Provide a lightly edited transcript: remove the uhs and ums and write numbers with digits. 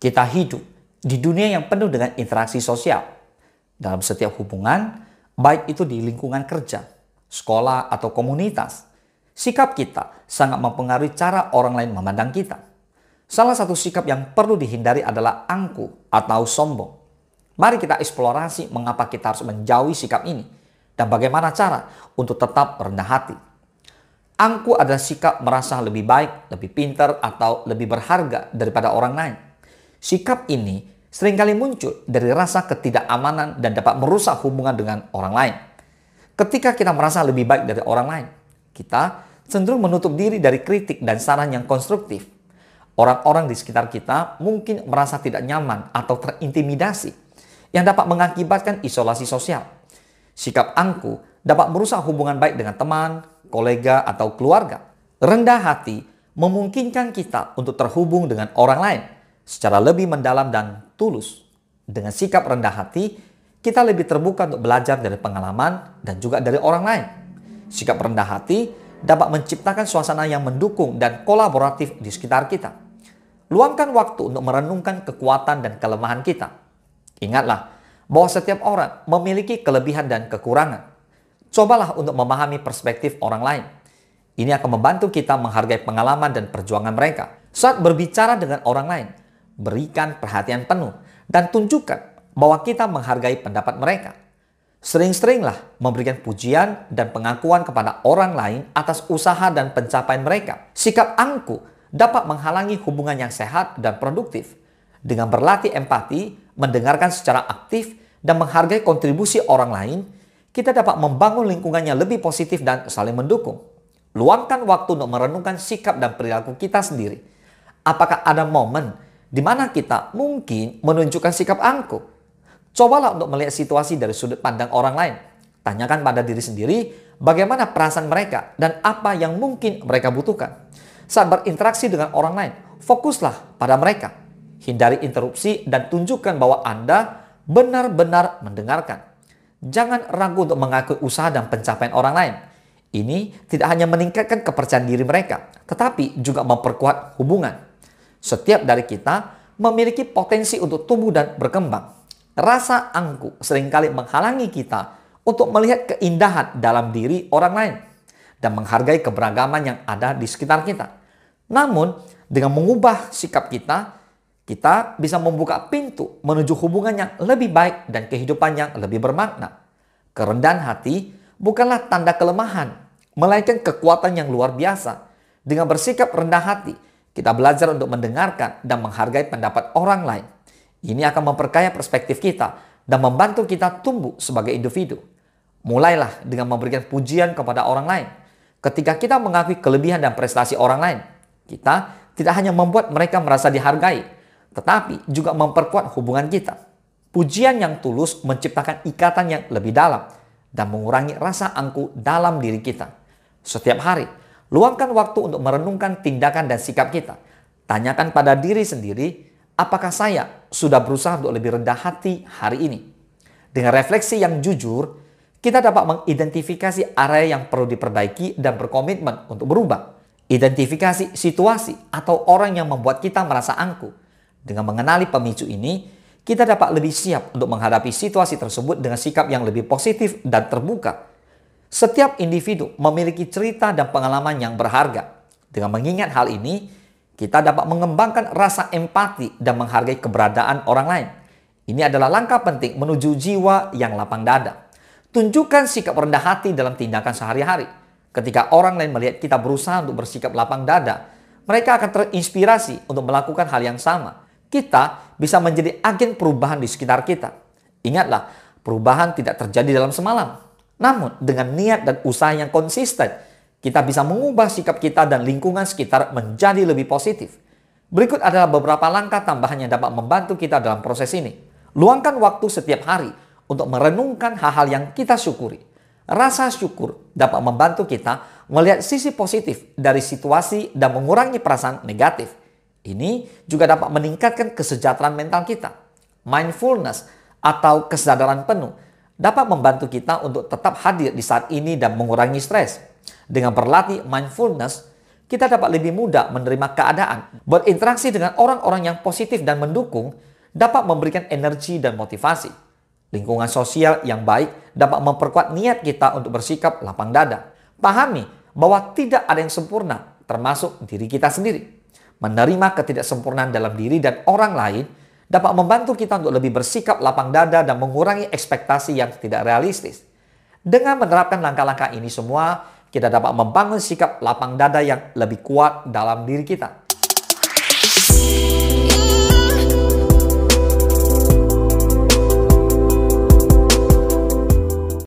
Kita hidup di dunia yang penuh dengan interaksi sosial. Dalam setiap hubungan, baik itu di lingkungan kerja, sekolah, atau komunitas, sikap kita sangat mempengaruhi cara orang lain memandang kita. Salah satu sikap yang perlu dihindari adalah angkuh atau sombong. Mari kita eksplorasi mengapa kita harus menjauhi sikap ini dan bagaimana cara untuk tetap rendah hati. Angkuh adalah sikap merasa lebih baik, lebih pintar, atau lebih berharga daripada orang lain. Sikap ini seringkali muncul dari rasa ketidakamanan dan dapat merusak hubungan dengan orang lain. Ketika kita merasa lebih baik dari orang lain, kita cenderung menutup diri dari kritik dan saran yang konstruktif. Orang-orang di sekitar kita mungkin merasa tidak nyaman atau terintimidasi, yang dapat mengakibatkan isolasi sosial. Sikap angkuh dapat merusak hubungan baik dengan teman, kolega, atau keluarga. Rendah hati memungkinkan kita untuk terhubung dengan orang lain secara lebih mendalam dan tulus. Dengan sikap rendah hati, kita lebih terbuka untuk belajar dari pengalaman dan juga dari orang lain. Sikap rendah hati dapat menciptakan suasana yang mendukung dan kolaboratif di sekitar kita. Luangkan waktu untuk merenungkan kekuatan dan kelemahan kita. Ingatlah bahwa setiap orang memiliki kelebihan dan kekurangan. Cobalah untuk memahami perspektif orang lain. Ini akan membantu kita menghargai pengalaman dan perjuangan mereka. Saat berbicara dengan orang lain, berikan perhatian penuh dan tunjukkan bahwa kita menghargai pendapat mereka. Sering-seringlah memberikan pujian dan pengakuan kepada orang lain atas usaha dan pencapaian mereka. Sikap angkuh dapat menghalangi hubungan yang sehat dan produktif. Dengan berlatih empati, mendengarkan secara aktif, dan menghargai kontribusi orang lain, kita dapat membangun lingkungan yang lebih positif dan saling mendukung. Luangkan waktu untuk merenungkan sikap dan perilaku kita sendiri. Apakah ada momen di mana kita mungkin menunjukkan sikap angkuh? Cobalah untuk melihat situasi dari sudut pandang orang lain. Tanyakan pada diri sendiri bagaimana perasaan mereka dan apa yang mungkin mereka butuhkan. Saat berinteraksi dengan orang lain, fokuslah pada mereka. Hindari interupsi dan tunjukkan bahwa Anda benar-benar mendengarkan. Jangan ragu untuk mengakui usaha dan pencapaian orang lain. Ini tidak hanya meningkatkan kepercayaan diri mereka, tetapi juga memperkuat hubungan. Setiap dari kita memiliki potensi untuk tumbuh dan berkembang. Rasa angkuh seringkali menghalangi kita untuk melihat keindahan dalam diri orang lain dan menghargai keberagaman yang ada di sekitar kita. Namun, dengan mengubah sikap kita bisa membuka pintu menuju hubungan yang lebih baik dan kehidupan yang lebih bermakna. Kerendahan hati bukanlah tanda kelemahan, melainkan kekuatan yang luar biasa. Dengan bersikap rendah hati, kita belajar untuk mendengarkan dan menghargai pendapat orang lain. Ini akan memperkaya perspektif kita dan membantu kita tumbuh sebagai individu. Mulailah dengan memberikan pujian kepada orang lain. Ketika kita mengakui kelebihan dan prestasi orang lain, kita tidak hanya membuat mereka merasa dihargai, tetapi juga memperkuat hubungan kita. Pujian yang tulus menciptakan ikatan yang lebih dalam dan mengurangi rasa angkuh dalam diri kita. Setiap hari, luangkan waktu untuk merenungkan tindakan dan sikap kita. Tanyakan pada diri sendiri, apakah saya sudah berusaha untuk lebih rendah hati hari ini? Dengan refleksi yang jujur, kita dapat mengidentifikasi area yang perlu diperbaiki dan berkomitmen untuk berubah. Identifikasi situasi atau orang yang membuat kita merasa angkuh. Dengan mengenali pemicu ini, kita dapat lebih siap untuk menghadapi situasi tersebut dengan sikap yang lebih positif dan terbuka. Setiap individu memiliki cerita dan pengalaman yang berharga. Dengan mengingat hal ini, kita dapat mengembangkan rasa empati dan menghargai keberadaan orang lain. Ini adalah langkah penting menuju jiwa yang lapang dada. Tunjukkan sikap rendah hati dalam tindakan sehari-hari. Ketika orang lain melihat kita berusaha untuk bersikap lapang dada, mereka akan terinspirasi untuk melakukan hal yang sama. Kita bisa menjadi agen perubahan di sekitar kita. Ingatlah, perubahan tidak terjadi dalam semalam. Namun, dengan niat dan usaha yang konsisten, kita bisa mengubah sikap kita dan lingkungan sekitar menjadi lebih positif. Berikut adalah beberapa langkah tambahan yang dapat membantu kita dalam proses ini. Luangkan waktu setiap hari untuk merenungkan hal-hal yang kita syukuri. Rasa syukur dapat membantu kita melihat sisi positif dari situasi dan mengurangi perasaan negatif. Ini juga dapat meningkatkan kesejahteraan mental kita. Mindfulness atau kesadaran penuh dapat membantu kita untuk tetap hadir di saat ini dan mengurangi stres. Dengan berlatih mindfulness, kita dapat lebih mudah menerima keadaan. Berinteraksi dengan orang-orang yang positif dan mendukung dapat memberikan energi dan motivasi. Lingkungan sosial yang baik dapat memperkuat niat kita untuk bersikap lapang dada. Pahami bahwa tidak ada yang sempurna, termasuk diri kita sendiri. Menerima ketidaksempurnaan dalam diri dan orang lain dapat membantu kita untuk lebih bersikap lapang dada dan mengurangi ekspektasi yang tidak realistis. Dengan menerapkan langkah-langkah ini semua, kita dapat membangun sikap lapang dada yang lebih kuat dalam diri kita.